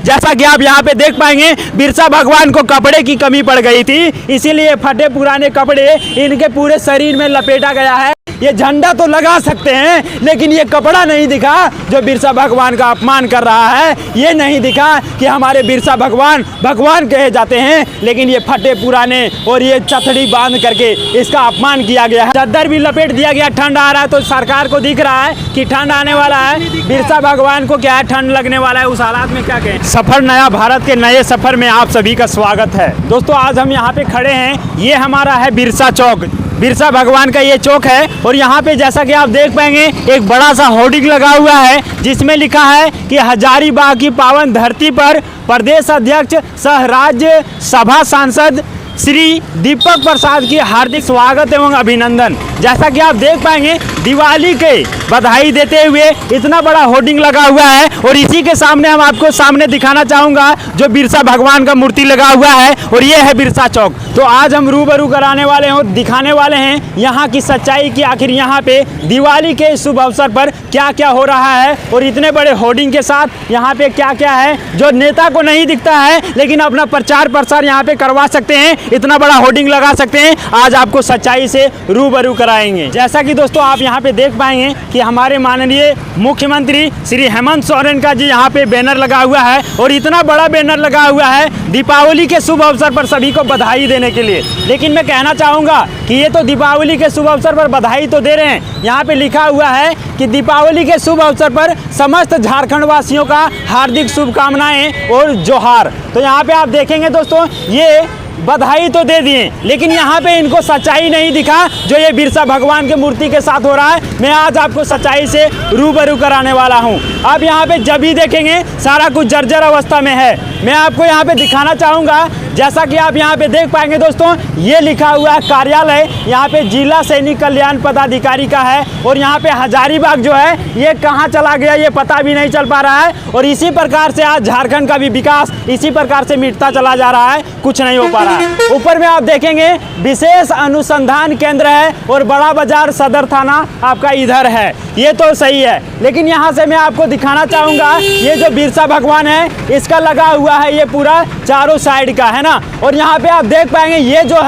जैसा कि आप यहाँ पे देख पाएंगे बिरसा भगवान को कपड़े की कमी पड़ गई थी, इसीलिए फटे पुराने कपड़े इनके पूरे शरीर में लपेटा गया है। ये झंडा तो लगा सकते हैं लेकिन ये कपड़ा नहीं दिखा जो बिरसा भगवान का अपमान कर रहा है। ये नहीं दिखा कि हमारे बिरसा भगवान भगवान कहे जाते हैं, लेकिन ये फटे पुराने और ये चथड़ी बांध करके इसका अपमान किया गया है। चद्दर भी लपेट दिया गया। ठंड आ रहा है तो सरकार को दिख रहा है कि ठंड आने वाला है, बिरसा भगवान को क्या है ठंड लगने वाला है। उस हालात में क्या कहें। सफर नया भारत के नए सफर में आप सभी का स्वागत है। दोस्तों आज हम यहाँ पे खड़े हैं, ये हमारा है बिरसा चौक, बिरसा भगवान का ये चौक है। और यहाँ पे जैसा कि आप देख पाएंगे एक बड़ा सा होर्डिंग लगा हुआ है जिसमें लिखा है कि हजारीबाग की पावन धरती पर प्रदेश अध्यक्ष सह राज्य सभा सांसद श्री दीपक प्रसाद की हार्दिक स्वागत एवं अभिनंदन। जैसा कि आप देख पाएंगे दिवाली के बधाई देते हुए इतना बड़ा होर्डिंग लगा हुआ है और इसी के सामने हम आपको सामने दिखाना चाहूँगा जो बिरसा भगवान का मूर्ति लगा हुआ है और ये है बिरसा चौक। तो आज हम रूबरू कराने वाले हैं और दिखाने वाले हैं यहाँ की सच्चाई की आखिर यहाँ पे दिवाली के शुभ अवसर पर क्या क्या हो रहा है और इतने बड़े होर्डिंग के साथ यहाँ पे क्या क्या है जो नेता को नहीं दिखता है लेकिन अपना प्रचार प्रसार यहाँ पे करवा सकते हैं, इतना बड़ा होर्डिंग लगा सकते हैं। आज आपको सच्चाई से रूबरू कराएंगे। जैसा कि दोस्तों आप यहाँ पे देख पाएंगे कि हमारे माननीय मुख्यमंत्री श्री हेमंत सोरेन का जी यहाँ पे बैनर लगा हुआ है और इतना बड़ा बैनर लगा हुआ है दीपावली के शुभ अवसर पर सभी को बधाई देने के लिए। लेकिन मैं कहना चाहूँगा कि ये तो दीपावली के शुभ अवसर पर बधाई तो दे रहे हैं, यहाँ पे लिखा हुआ है कि दीपावली के शुभ अवसर पर समस्त झारखंड वासियों का हार्दिक शुभकामनाएं और जोहार। तो यहाँ पे आप देखेंगे दोस्तों ये बधाई तो दे दिए लेकिन यहाँ पे इनको सच्चाई नहीं दिखा जो ये बिरसा भगवान के मूर्ति के साथ हो रहा है। मैं आज आपको सच्चाई से रूबरू कराने वाला हूँ। आप यहाँ पे जब भी देखेंगे सारा कुछ जर्जर अवस्था में है। मैं आपको यहाँ पे दिखाना चाहूँगा जैसा कि आप यहाँ पे देख पाएंगे दोस्तों ये लिखा हुआ है कार्यालय यहाँ पे जिला सैनिक कल्याण पदाधिकारी का है और यहाँ पे हजारीबाग जो है ये कहाँ चला गया ये पता भी नहीं चल पा रहा है। और इसी प्रकार से आज झारखंड का भी विकास इसी प्रकार से मिटता चला जा रहा है, कुछ नहीं हो पा रहा है। ऊपर में आप देखेंगे विशेष अनुसंधान केंद्र है और बड़ा बाजार सदर थाना आपका इधर है, ये तो सही है। लेकिन यहाँ से मैं आपको दिखाना चाहूँगा ये जो बिरसा भगवान है इसका लगा हुआ है ये पूरा चारों साइड का है ना। और यहाँ पे आप देख पाएंगे ये जो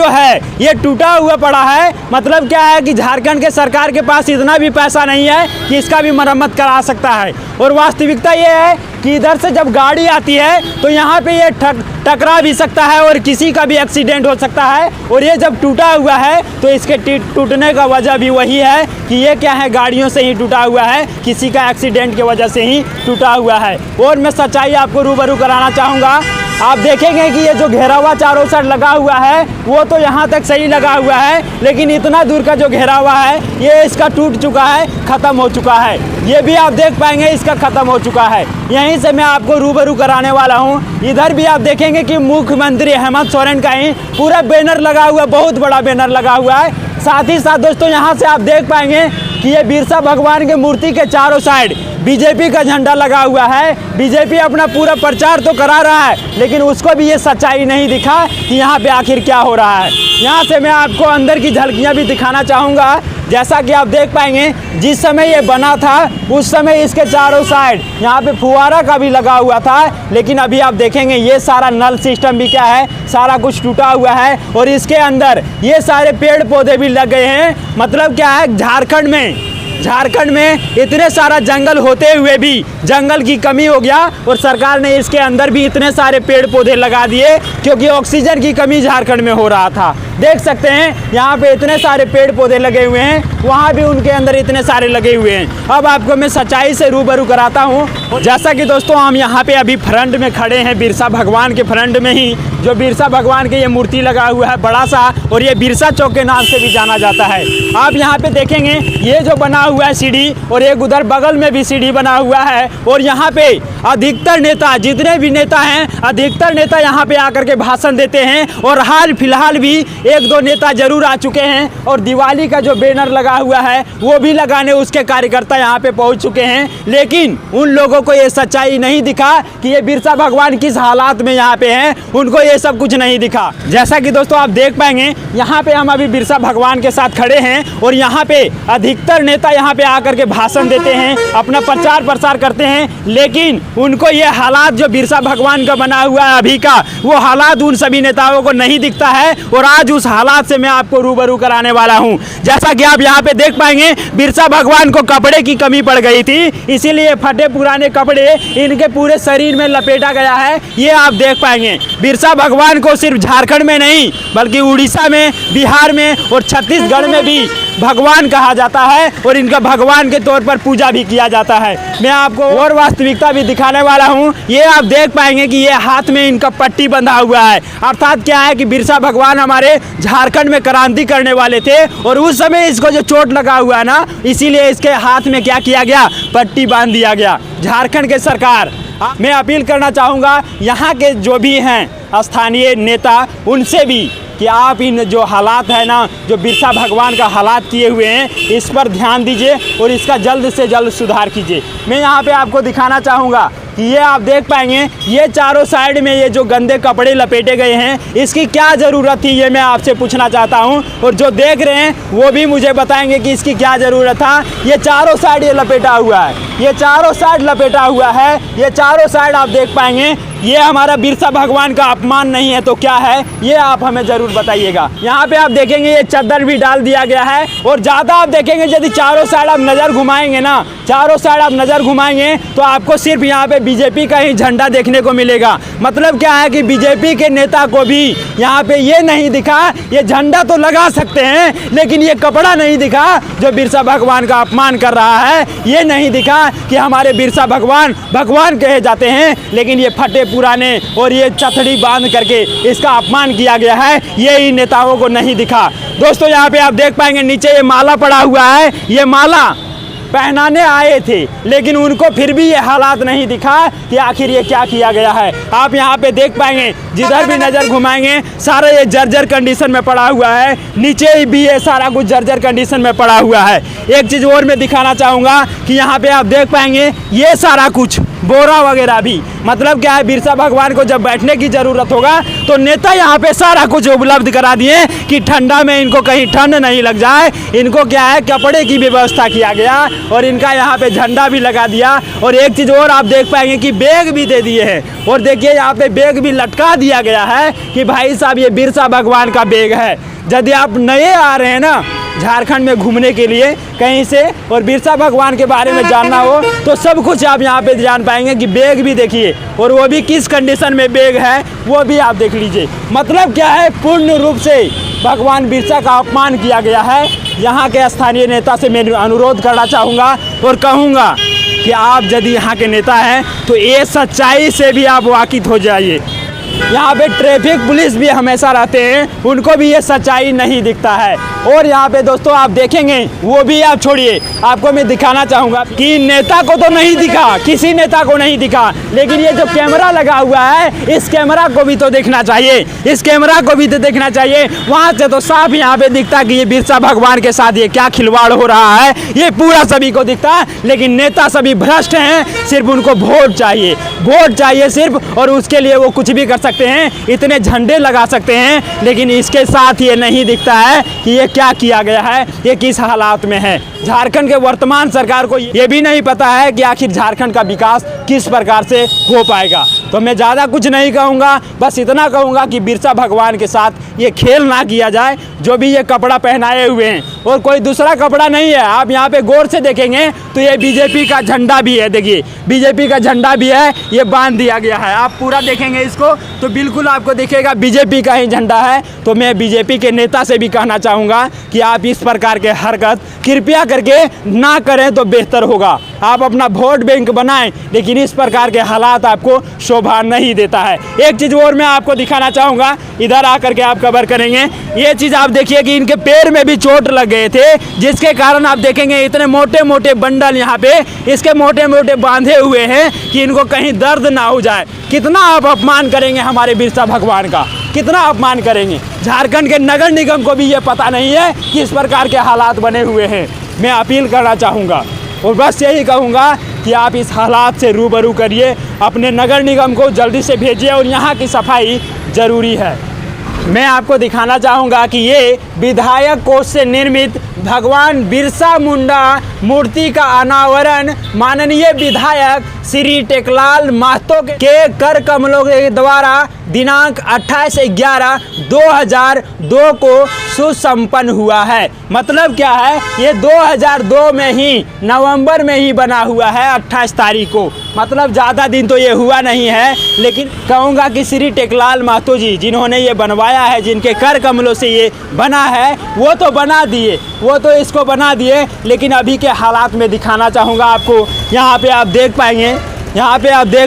है ये टूटा हुआ पड़ा है। मतलब क्या है कि झारखंड के सरकार के पास इतना भी पैसा नहीं है कि इसका भी मरम्मत करा सकता है। और वास्तविकता ये है कि इधर से जब गाड़ी आती है तो यहाँ पे ये टकरा भी सकता है और किसी का भी एक्सीडेंट हो सकता है। और ये जब टूटा हुआ है तो इसके टूटने का वजह भी वही है कि ये क्या है गाड़ियों से ही टूटा हुआ है, किसी का एक्सीडेंट की वजह से ही टूटा हुआ है। और मैं सच्चाई आपको रूबरू कराना चाहूँगा। आप देखेंगे कि ये जो घेरावा चारों साइड लगा हुआ है वो तो यहाँ तक सही लगा हुआ है लेकिन इतना दूर का जो घेरावा है ये इसका टूट चुका है, ख़त्म हो चुका है। ये भी आप देख पाएंगे इसका ख़त्म हो चुका है। यहीं से मैं आपको रूबरू कराने वाला हूँ। इधर भी आप देखेंगे कि मुख्यमंत्री हेमंत सोरेन का ही पूरा बैनर लगा हुआ है, बहुत बड़ा बैनर लगा हुआ है। साथ ही साथ दोस्तों यहाँ से आप देख पाएंगे कि ये बिरसा भगवान के मूर्ति के चारों साइड बीजेपी का झंडा लगा हुआ है। बीजेपी अपना पूरा प्रचार तो करा रहा है लेकिन उसको भी ये सच्चाई नहीं दिखा कि यहाँ पे आखिर क्या हो रहा है। यहाँ से मैं आपको अंदर की झलकियाँ भी दिखाना चाहूँगा। जैसा कि आप देख पाएंगे जिस समय ये बना था उस समय इसके चारों साइड यहाँ पे फुवारा का भी लगा हुआ था, लेकिन अभी आप देखेंगे ये सारा नल सिस्टम भी क्या है सारा कुछ टूटा हुआ है और इसके अंदर ये सारे पेड़ पौधे भी लग गए हैं। मतलब क्या है झारखंड में इतने सारा जंगल होते हुए भी जंगल की कमी हो गया और सरकार ने इसके अंदर भी इतने सारे पेड़ पौधे लगा दिए क्योंकि ऑक्सीजन की कमी झारखंड में हो रहा था। देख सकते हैं यहाँ पे इतने सारे पेड़ पौधे लगे हुए हैं, वहाँ भी उनके अंदर इतने सारे लगे हुए हैं। अब आपको मैं सच्चाई से रूबरू कराता हूँ। जैसा कि दोस्तों हम यहाँ पे अभी फ्रंट में खड़े हैं, बिरसा भगवान के फ्रंट में ही जो बिरसा भगवान के ये मूर्ति लगा हुआ है बड़ा सा और ये बिरसा चौक के नाम से भी जाना जाता है। आप यहाँ पे देखेंगे ये जो बना हुआ है सीढ़ी और एक उधर बगल में भी सीढ़ी बना हुआ है और यहाँ पे अधिकतर नेता जितने भी नेता हैं अधिकतर नेता यहाँ पे आकर के भाषण देते हैं। और हाल फिलहाल भी एक दो नेता जरूर आ चुके हैं और दिवाली का जो बैनर लगा हुआ है वो भी लगाने उसके कार्यकर्ता यहाँ पे पहुँच चुके हैं, लेकिन उन लोगों को ये सच्चाई नहीं दिखा कि ये बिरसा भगवान किस हालात में यहाँ पे हैं, उनको ये सब कुछ नहीं दिखा। जैसा कि दोस्तों आप देख पाएंगे यहाँ पे हम अभी बिरसा भगवान के साथ खड़े हैं और यहाँ पे अधिकतर नेता यहाँ पे आकर के भाषण देते हैं, अपना प्रचार प्रसार करते हैं, लेकिन उनको ये हालात जो बिरसा भगवान का बना हुआ है अभी का, वो हालात उन सभी नेताओं को नहीं दिखता है। और आज उस हालात से मैं आपको रूबरू कराने वाला हूँ। जैसा कि आप यहाँ पे देख पाएंगे बिरसा भगवान को कपड़े की कमी पड़ गई थी, इसीलिए फटे पुराने कपड़े इनके पूरे शरीर में लपेटा गया है। ये आप देख पाएंगे बिरसा भगवान को सिर्फ झारखंड में नहीं बल्कि उड़ीसा में, बिहार में और छत्तीसगढ़ में भी भगवान कहा जाता है और इनका भगवान के तौर पर पूजा भी किया जाता है। मैं आपको और वास्तविकता भी दिखाने वाला हूँ। ये आप देख पाएंगे कि ये हाथ में इनका पट्टी बंधा हुआ है, अर्थात क्या है कि बिरसा भगवान हमारे झारखंड में क्रांति करने वाले थे और उस समय इसको जो चोट लगा हुआ है ना, इसीलिए इसके हाथ में क्या किया गया, पट्टी बांध दिया गया। झारखंड के सरकार, मैं अपील करना चाहूँगा यहाँ के जो भी हैं स्थानीय नेता, उनसे भी कि आप इन जो हालात है ना, जो बिरसा भगवान का हालात किए हुए हैं, इस पर ध्यान दीजिए और इसका जल्द से जल्द सुधार कीजिए। मैं यहाँ पे आपको दिखाना चाहूँगा कि ये आप देख पाएंगे ये चारों साइड में ये जो गंदे कपड़े लपेटे गए हैं, इसकी क्या ज़रूरत थी, ये मैं आपसे पूछना चाहता हूँ। और जो देख रहे हैं वो भी मुझे बताएंगे कि इसकी क्या ज़रूरत था। ये चारों साइड ये लपेटा हुआ है, ये चारों साइड लपेटा हुआ है, ये चारों साइड आप देख पाएंगे। ये हमारा बिरसा भगवान का अपमान नहीं है तो क्या है, ये आप हमें ज़रूर बताइएगा। यहाँ पे आप देखेंगे ये चादर भी डाल दिया गया है और ज़्यादा आप देखेंगे यदि चारों साइड आप नज़र घुमाएंगे ना, चारों साइड आप नज़र घुमाएंगे तो आपको सिर्फ यहाँ पे बीजेपी का ही झंडा देखने को मिलेगा। मतलब क्या है कि बीजेपी के नेता को भी यहाँ पे ये नहीं दिखा, ये झंडा तो लगा सकते हैं लेकिन ये कपड़ा नहीं दिखा जो बिरसा भगवान का अपमान कर रहा है। ये नहीं दिखा कि हमारे बिरसा भगवान भगवान कहे जाते हैं, लेकिन ये फटे पुराने और ये चथड़ी बांध करके इसका अपमान किया गया है, ये इन नेताओं को नहीं दिखा। दोस्तों यहाँ पे आप देख पाएंगे नीचे ये माला पड़ा हुआ है, ये माला पहनाने आए थे लेकिन उनको फिर भी ये हालात नहीं दिखा कि आखिर ये क्या किया गया है। आप यहाँ पे देख पाएंगे जिधर भी नज़र घुमाएंगे सारा ये जर्जर कंडीशन में पड़ा हुआ है, नीचे भी ये सारा कुछ जर्जर कंडीशन में पड़ा हुआ है। एक चीज़ और मैं दिखाना चाहूँगा कि यहाँ पे आप देख पाएंगे ये सारा कुछ बोरा वगैरह भी, मतलब क्या है बिरसा भगवान को जब बैठने की ज़रूरत होगा तो नेता यहाँ पे सारा कुछ उपलब्ध करा दिए कि ठंडा में इनको कहीं ठंड नहीं लग जाए। इनको क्या है कपड़े की व्यवस्था किया गया और इनका यहाँ पे झंडा भी लगा दिया। और एक चीज़ और आप देख पाएंगे कि बैग भी दे दिए हैं और देखिए यहाँ पे बैग भी लटका दिया गया है कि भाई साहब ये बिरसा भगवान का बैग है। यदि आप नए आ रहे हैं ना झारखंड में घूमने के लिए कहीं से और बिरसा भगवान के बारे में जानना हो तो सब कुछ आप यहाँ पे जान पाएंगे कि बैग भी देखिए और वो भी किस कंडीशन में बैग है वो भी आप देख लीजिए। मतलब क्या है पूर्ण रूप से भगवान बिरसा का अपमान किया गया है। यहाँ के स्थानीय नेता से मैं अनुरोध करना चाहूँगा और कहूँगा कि आप यदि यहाँ के नेता हैं तो ये सच्चाई से भी आप वाकिफ हो जाइए। यहाँ पे ट्रैफिक पुलिस भी हमेशा रहते हैं, उनको भी ये सच्चाई नहीं दिखता है। और यहाँ पे दोस्तों आप देखेंगे वो भी आप छोड़िए, आपको मैं दिखाना चाहूँगा कि नेता को तो नहीं दिखा, किसी नेता को नहीं दिखा, लेकिन ये जो कैमरा लगा हुआ है इस कैमरा को भी तो देखना चाहिए, इस कैमरा को भी तो देखना चाहिए। वहाँ से तो साफ यहाँ पे दिखता कि ये बिरसा भगवान के साथ ये क्या खिलवाड़ हो रहा है, ये पूरा सभी को दिखता है। लेकिन नेता सभी भ्रष्ट हैं, सिर्फ उनको वोट चाहिए, वोट चाहिए सिर्फ, और उसके लिए वो कुछ भी कर सकते हैं, इतने झंडे लगा सकते हैं, लेकिन इसके साथ ये नहीं दिखता है कि ये क्या किया गया है, ये किस हालात में है। झारखंड के वर्तमान सरकार को ये भी नहीं पता है कि आखिर झारखंड का विकास किस प्रकार से हो पाएगा। तो मैं ज़्यादा कुछ नहीं कहूँगा, बस इतना कहूँगा कि बिरसा भगवान के साथ ये खेल ना किया जाए। जो भी ये कपड़ा पहनाए हुए हैं और कोई दूसरा कपड़ा नहीं है, आप यहाँ पे गौर से देखेंगे तो ये बीजेपी का झंडा भी है, देखिए बीजेपी का झंडा भी है, ये बांध दिया गया है। आप पूरा देखेंगे इसको तो बिल्कुल आपको दिखेगा बीजेपी का ही झंडा है। तो मैं बीजेपी के नेता से भी कहना चाहूँगा कि आप इस प्रकार के हरकत कृपया करके ना करें तो बेहतर होगा। आप अपना वोट बैंक बनाएं, लेकिन इस प्रकार के हालात आपको शोभा नहीं देता है। एक चीज़ और मैं आपको दिखाना चाहूँगा, इधर आकर के आप कवर करेंगे, ये चीज़ आप देखिए कि इनके पैर में भी चोट लग गए थे, जिसके कारण आप देखेंगे इतने मोटे मोटे बंडल यहाँ पे इसके मोटे मोटे बांधे हुए हैं कि इनको कहीं दर्द ना हो जाए। कितना आप अपमान करेंगे हमारे बिरसा भगवान का। कितना अपमान करेंगे। झारखंड के नगर निगम को भी ये पता नहीं है कि इस प्रकार के हालात बने हुए हैं। मैं अपील करना चाहूँगा और बस यही कहूँगा कि आप इस हालात से रूबरू करिए, अपने नगर निगम को जल्दी से भेजिए और यहाँ की सफाई ज़रूरी है। मैं आपको दिखाना चाहूँगा कि ये विधायक कोष से निर्मित भगवान बिरसा मुंडा मूर्ति का अनावरण माननीय विधायक श्री टेकलाल महतो के कर कमलों के द्वारा दिनांक 28/11/2002 को सुसंपन्न हुआ है। मतलब क्या है, ये 2002 में ही नवंबर में ही बना हुआ है 28 तारीख को। मतलब ज़्यादा दिन तो ये हुआ नहीं है, लेकिन कहूँगा कि श्री टेकलाल महतो जी जिन्होंने ये बनवाया है, जिनके कर कमलों से ये बना है, वो तो बना दिए, वो तो इसको बना दिए, लेकिन अभी के हालात में दिखाना चाहूँगा आपको। यहाँ पे आप देख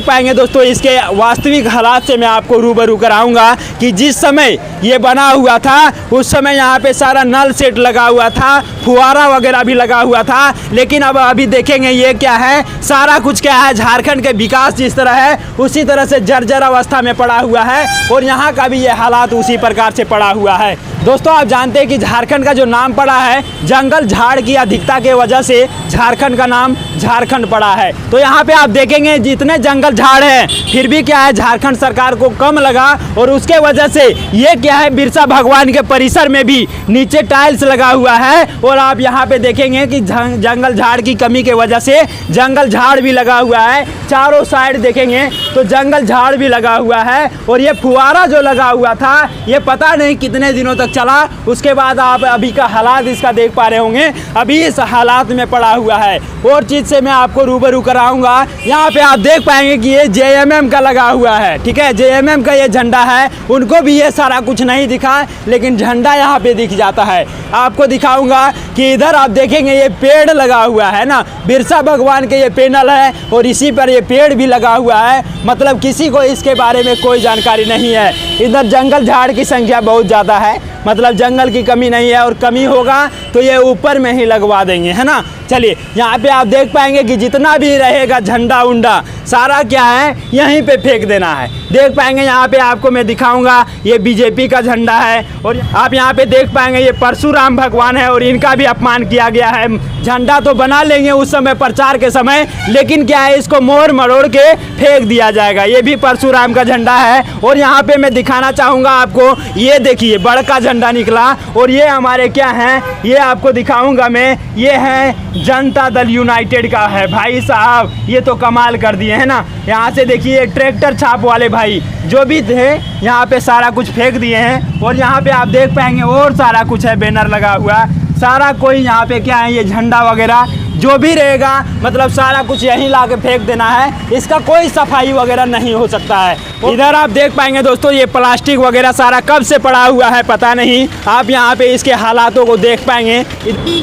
पाएंगे दोस्तों, इसके वास्तविक हालात से मैं आपको रूबरू कराऊंगा कि जिस समय ये बना हुआ था उस समय यहाँ पे सारा नल सेट लगा हुआ था, फुहारा वगैरह भी लगा हुआ था, लेकिन अब अभी देखेंगे ये क्या है, सारा कुछ क्या है, झारखंड के विकास जिस तरह है उसी तरह से जर्जर अवस्था में पड़ा हुआ है और यहाँ का भी ये हालात उसी प्रकार से पड़ा हुआ है। दोस्तों आप जानते हैं कि झारखंड का जो नाम पड़ा है, जंगल झाड़ की अधिकता के वजह से झारखंड का नाम झारखंड पड़ा है। तो यहाँ पे आप देखेंगे जितने जंगल झाड़ हैं फिर भी क्या है, झारखंड सरकार को कम लगा और उसके वजह से ये क्या है, बिरसा भगवान के परिसर में भी नीचे टाइल्स लगा हुआ है और आप यहाँ पे देखेंगे कि जंगल झाड़ की कमी के वजह से जंगल झाड़ भी लगा हुआ है। चारों साइड देखेंगे तो जंगल झाड़ भी लगा हुआ है और ये फुहारा जो लगा हुआ था ये पता नहीं कितने दिनों तक चला। उसके बाद आप अभी का हालात इसका देख पा रहे होंगे, अभी इस हालात में पड़ा हुआ है। और चीज़ से मैं आपको रूबरू कराऊंगा। यहाँ पे आप देख पाएंगे कि ये JMM का लगा हुआ है, ठीक है, JMM का ये झंडा है। उनको भी ये सारा कुछ नहीं दिखा, लेकिन झंडा यहाँ पे दिख जाता है। आपको दिखाऊंगा कि इधर आप देखेंगे ये पेड़ लगा हुआ है ना, बिरसा भगवान के ये पैनल है और इसी पर ये पेड़ भी लगा हुआ है। मतलब किसी को इसके बारे में कोई जानकारी नहीं है। इधर जंगल झाड़ की संख्या बहुत ज़्यादा है, मतलब जंगल की कमी नहीं है और कमी होगा तो ये ऊपर में ही लगवा देंगे, है ना। चलिए यहाँ पे आप देख पाएंगे कि जितना भी रहेगा झंडा उंडा सारा क्या है यहीं पे फेंक देना है। देख पाएंगे यहाँ पे आपको मैं दिखाऊंगा, ये बीजेपी का झंडा है और आप यहाँ पे देख पाएंगे ये परशुराम भगवान है और इनका भी अपमान किया गया है। झंडा तो बना लेंगे उस समय प्रचार के समय, लेकिन क्या है इसको मोड़ मरोड़ के फेंक दिया जाएगा। ये भी परशुराम का झंडा है और यहाँ पे मैं दिखाना चाहूँगा आपको, ये देखिए बड़का झंडा निकला और ये हमारे क्या हैं, ये आपको दिखाऊंगा मैं, ये है जनता दल यूनाइटेड का है। भाई साहब ये तो कमाल कर दिए है ना। यहाँ से देखिए ट्रैक्टर छाप वाले भाई जो भी थे यहाँ पे सारा कुछ फेंक दिए हैं और यहाँ पे आप देख पाएंगे और सारा कुछ है, बैनर लगा हुआ सारा कोई यहाँ पे क्या है, ये झंडा वगैरह जो भी रहेगा मतलब सारा कुछ यहीं ला के फेंक देना है। इसका कोई सफाई वगैरह नहीं हो सकता है। इधर आप देख पाएंगे दोस्तों ये प्लास्टिक वगैरह सारा कब से पड़ा हुआ है पता नहीं। आप यहाँ पे इसके हालातों को देख पाएंगे।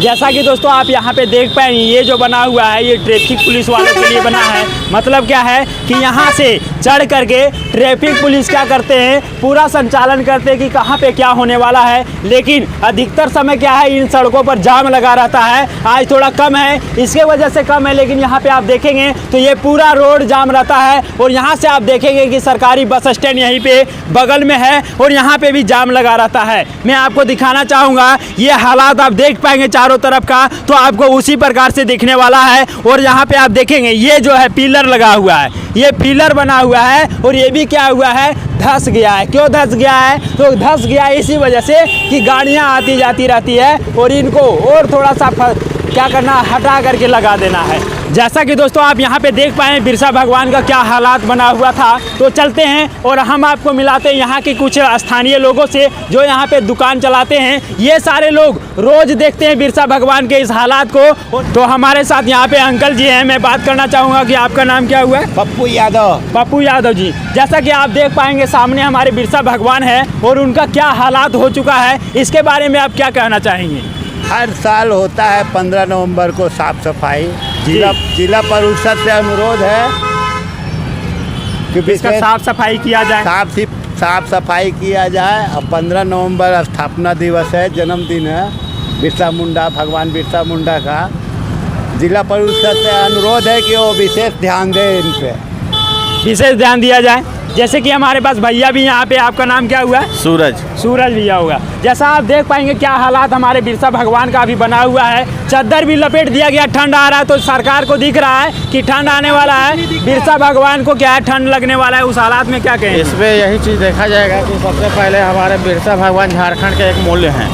जैसा कि दोस्तों आप यहाँ पे देख पाएंगे ये जो बना हुआ है ये ट्रैफिक पुलिस वालों के लिए बना है। मतलब क्या है कि यहाँ से चढ़ करके ट्रैफिक पुलिस क्या करते हैं, पूरा संचालन करते हैं कि कहाँ पे क्या होने वाला है। लेकिन अधिकतर समय क्या है, इन सड़कों पर जाम लगा रहता है। आज थोड़ा कम है, इसके वजह से कम है, लेकिन यहाँ पे आप देखेंगे तो ये पूरा रोड जाम रहता है। और यहाँ से आप देखेंगे कि सरकारी बस स्टैंड यहीं पे बगल में है और यहाँ पे भी जाम लगा रहता है। मैं आपको दिखाना चाहूँगा ये हालात आप देख पाएंगे चारों तरफ का, तो आपको उसी प्रकार से दिखने वाला है। और यहाँ पे आप देखेंगे ये जो है पिलर लगा हुआ है, ये पिलर बना हुआ है और ये भी क्या हुआ है, धंस गया है। क्यों धंस गया है, तो धंस गया है इसी वजह से कि गाड़ियाँ आती जाती रहती है और इनको और थोड़ा सा क्या करना, हटा करके लगा देना है। जैसा कि दोस्तों आप यहाँ पे देख पाए बिरसा भगवान का क्या हालात बना हुआ था। तो चलते हैं और हम आपको मिलाते हैं यहाँ के कुछ स्थानीय लोगों से जो यहाँ पे दुकान चलाते हैं। ये सारे लोग रोज देखते हैं बिरसा भगवान के इस हालात को। तो हमारे साथ यहाँ पे अंकल जी हैं, मैं बात करना चाहूँगा कि आपका नाम क्या हुआ है? पप्पू यादव। पप्पू यादव जी, जैसा कि आप देख पाएंगे सामने हमारे बिरसा भगवान है और उनका क्या हालात हो चुका है, इसके बारे में आप क्या कहना चाहेंगे? हर साल होता है 15 नवंबर को साफ सफाई। जिला परिषद से अनुरोध है कि इसका साफ सफाई किया जाए, साफ सफाई किया जाए। और 15 नवंबर स्थापना दिवस है, जन्मदिन है बिरसा मुंडा, भगवान बिरसा मुंडा का। जिला परिषद से अनुरोध है कि वो विशेष ध्यान दें, इन पे विशेष ध्यान दिया जाए। जैसे कि हमारे पास भैया भी यहाँ पे, आपका नाम क्या हुआ? सूरज। सूरज भैया होगा। जैसा आप देख पाएंगे क्या हालात हमारे बिरसा भगवान का अभी बना हुआ है। चादर भी लपेट दिया गया, ठंड आ रहा है तो सरकार को दिख रहा है कि ठंड आने वाला है। बिरसा भगवान को क्या है, ठंड लगने वाला है। उस हालात में क्या कहें? इसमें यही चीज़ देखा जाएगा कि सबसे पहले हमारे बिरसा भगवान झारखंड के एक मूल्य हैं,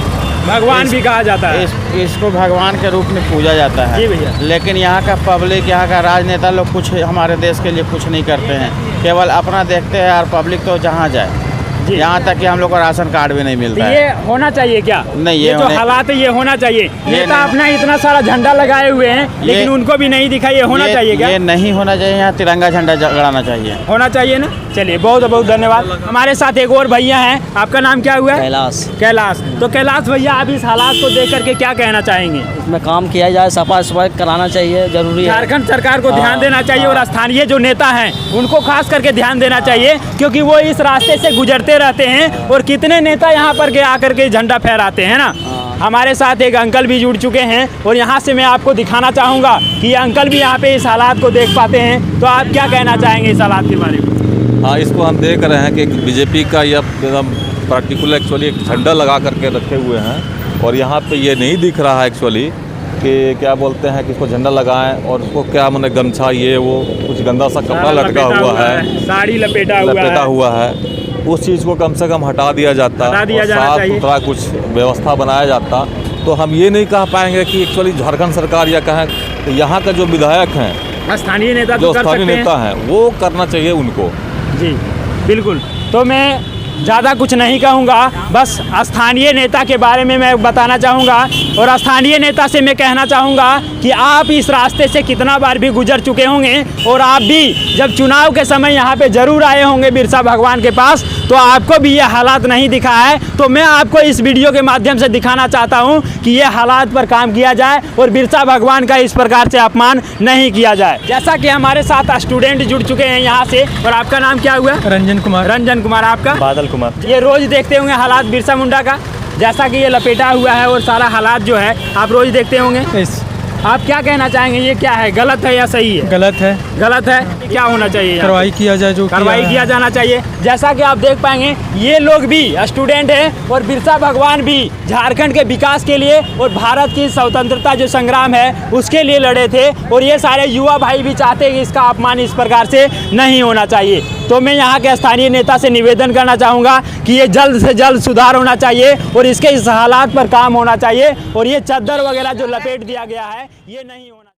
भगवान भी कहा जाता है। इसको भगवान के रूप में पूजा जाता है। जी भैया। लेकिन यहाँ का पब्लिक, यहाँ का राजनेता लोग कुछ हमारे देश के लिए कुछ नहीं करते हैं, केवल अपना देखते हैं और पब्लिक तो जहाँ जाए। यहाँ तक कि हम लोग को राशन कार्ड भी नहीं मिलता है। ये होना चाहिए क्या? नहीं, ये जो हालात है ये होना चाहिए। नेता अपना इतना सारा झंडा लगाए हुए हैं लेकिन उनको भी नहीं दिखा। ये होना चाहिए क्या? ये नहीं होना चाहिए। यहाँ तिरंगा झंडा गड़ाना चाहिए। होना चाहिए ना। चलिए बहुत बहुत धन्यवाद। हमारे साथ एक और भैया हैं, आपका नाम क्या हुआ? कैलाश। कैलाश। तो कैलाश भैया, आप इस हालात को देख करके क्या कहना चाहेंगे? इसमें काम किया जाए, सफाई सफाई कराना चाहिए, जरूरी है। झारखंड सरकार को ध्यान देना चाहिए और स्थानीय जो नेता हैं उनको खास करके ध्यान देना चाहिए, क्योंकि वो इस रास्ते से गुजरते रहते हैं और कितने नेता यहाँ पर के आकर के झंडा फहराते हैं ना। हमारे साथ एक अंकल भी जुड़ चुके हैं और यहाँ से मैं आपको दिखाना चाहूँगा कि ये अंकल भी यहाँ पे इस हालात को देख पाते हैं। तो आप क्या कहना चाहेंगे इस हालात के बारे में? हाँ, इसको हम देख रहे हैं कि बीजेपी का यह एकदम पार्टिकुलर एक्चुअली एक झंडा लगा करके रखे हुए हैं और यहाँ पे ये नहीं दिख रहा है एक्चुअली कि क्या बोलते हैं कि इसको झंडा लगाएं और उसको क्या माने गमछा ये वो कुछ गंदा सा कपड़ा लटका हुआ है, साड़ी लपेटा हुआ है। उस चीज़ को कम से कम हटा दिया जाता, साफ सुथरा कुछ व्यवस्था बनाया जाता, तो हम ये नहीं कह पाएंगे कि एक्चुअली झारखंड सरकार या कहें तो यहाँ का जो विधायक हैं, स्थानीय नेता जो स्थानीय नेता हैं वो करना चाहिए उनको। जी बिल्कुल। तो मैं ज़्यादा कुछ नहीं कहूँगा, बस स्थानीय नेता के बारे में मैं बताना चाहूँगा और स्थानीय नेता से मैं कहना चाहूँगा कि आप इस रास्ते से कितना बार भी गुजर चुके होंगे और आप भी जब चुनाव के समय यहाँ पे ज़रूर आए होंगे बिरसा भगवान के पास, तो आपको भी ये हालात नहीं दिखा है। तो मैं आपको इस वीडियो के माध्यम से दिखाना चाहता हूँ कि ये हालात पर काम किया जाए और बिरसा भगवान का इस प्रकार से अपमान नहीं किया जाए। जैसा कि हमारे साथ स्टूडेंट जुड़ चुके हैं यहाँ से, और आपका नाम क्या हुआ? रंजन कुमार। रंजन कुमार। आपका? बादल कुमार। ये रोज देखते होंगे हालात बिरसा मुंडा का, जैसा कि ये लपेटा हुआ है और सारा हालात जो है आप रोज देखते होंगे। आप क्या कहना चाहेंगे, ये क्या है, गलत है या सही है? गलत है। गलत है। क्या होना चाहिए? कार्रवाई किया जाए, जो कार्रवाई किया जाना चाहिए। जैसा कि आप देख पाएंगे ये लोग भी स्टूडेंट हैं और बिरसा भगवान भी झारखंड के विकास के लिए और भारत की स्वतंत्रता जो संग्राम है उसके लिए लड़े थे और ये सारे युवा भाई भी चाहते हैं कि इसका अपमान इस प्रकार से नहीं होना चाहिए। तो मैं यहाँ के स्थानीय नेता से निवेदन करना चाहूँगा कि ये जल्द से जल्द सुधार होना चाहिए और इसके इस हालात पर काम होना चाहिए और ये चादर वगैरह जो लपेट दिया गया है ये नहीं